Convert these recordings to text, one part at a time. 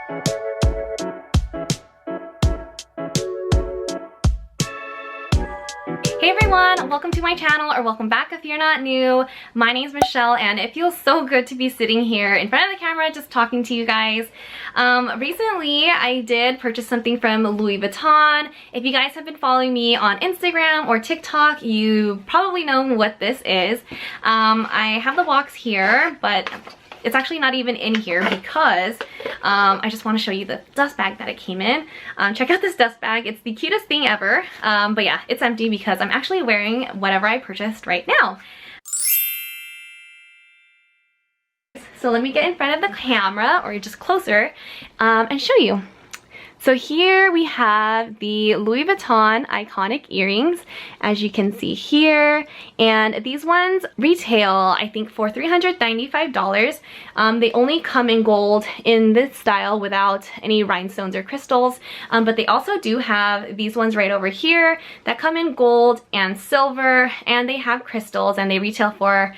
Hey everyone, welcome to my channel, or welcome back if you're not new. My name is Michelle and it feels so good to be sitting here in front of the camera just talking to you guys. Recently I did purchase something from Louis Vuitton. If you guys have been following me on Instagram or TikTok, you probably know what this is. I have the box here, but it's actually not even in here because I just want to show you the dust bag that it came in. Check out this dust bag. It's the cutest thing ever. But yeah, it's empty because I'm actually wearing whatever I purchased right now. So let me get in front of the camera, or just closer, and show you. So here we have the Louis Vuitton Iconic Earrings, as you can see here. And these ones retail, I think, for $395. They only come in gold in this style without any rhinestones or crystals. But they also do have these ones right over here that come in gold and silver, and they have crystals, and they retail for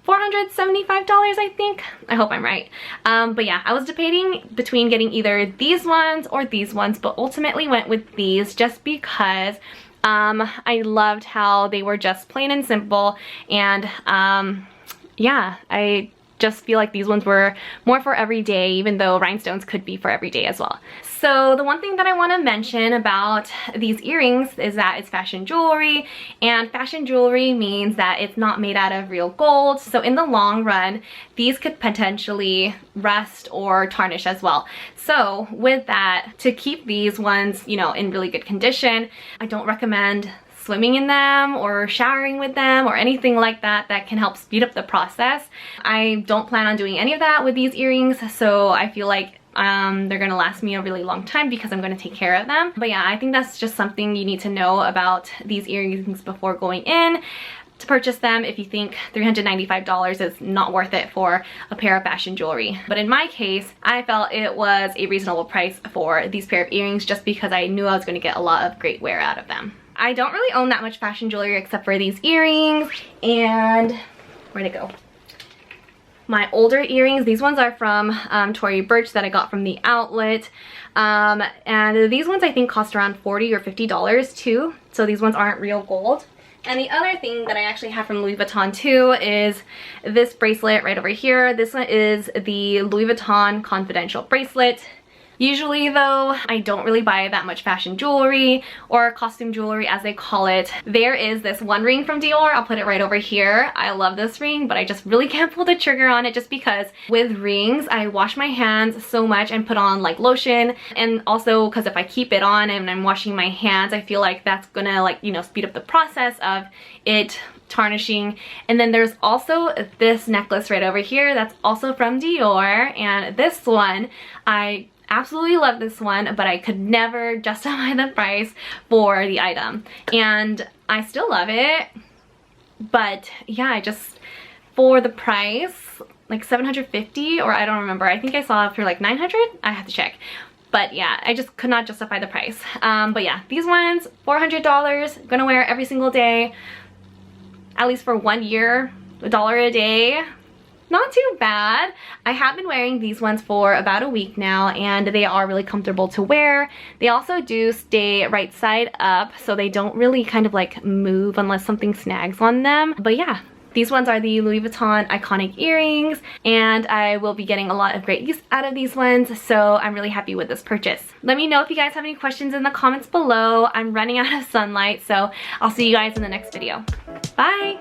$475, I think. I hope I'm right. But yeah, I was debating between getting either these ones or these ones, but ultimately went with these just because I loved how they were just plain and simple. And yeah, I just feel like these ones were more for every day, even though rhinestones could be for every day as well. So the one thing that I want to mention about these earrings is that it's fashion jewelry, and fashion jewelry means that it's not made out of real gold. So in the long run, these could potentially rust or tarnish as well. So with that, to keep these ones, you know, in really good condition, I don't recommend swimming in them or showering with them or anything like that that can help speed up the process. I don't plan on doing any of that with these earrings, so I feel like they're gonna last me a really long time because I'm gonna take care of them. But yeah, I think that's just something you need to know about these earrings before going in to purchase them, if you think $395 is not worth it for a pair of fashion jewelry. But in my case, I felt it was a reasonable price for these pair of earrings just because I knew I was going to get a lot of great wear out of them. I don't really own that much fashion jewelry except for these earrings, and where'd it go? My older earrings. These ones are from Tory Burch that I got from the outlet. And these ones I think cost around $40 or $50 too. So these ones aren't real gold. And the other thing that I actually have from Louis Vuitton too is this bracelet right over here. This one is the Louis Vuitton Confidential bracelet. Usually though, I don't really buy that much fashion jewelry, or costume jewelry as they call it. There is this one ring from Dior. I'll put it right over here. I love this ring, but I just really can't pull the trigger on it just because with rings, I wash my hands so much and put on like lotion. And also because if I keep it on and I'm washing my hands, I feel like that's gonna, like, you know, speed up the process of it tarnishing. And then there's also this necklace right over here that's also from Dior, and this one, I absolutely love this one, but I could never justify the price for the item. And I still love it, but yeah, I just, for the price, like $750, or I don't remember, I think I saw it for like $900. I have to check. But yeah, I just could not justify the price. But yeah, these ones, $400, gonna wear every single day, at least for 1 year, $1 a day. Not too bad. I have been wearing these ones for about a week now, and they are really comfortable to wear. They also do stay right side up, so they don't really kind of like move unless something snags on them. But yeah, these ones are the Louis Vuitton Iconic Earrings, and I will be getting a lot of great use out of these ones, so I'm really happy with this purchase. Let me know if you guys have any questions in the comments below. I'm running out of sunlight, so I'll see you guys in the next video. Bye!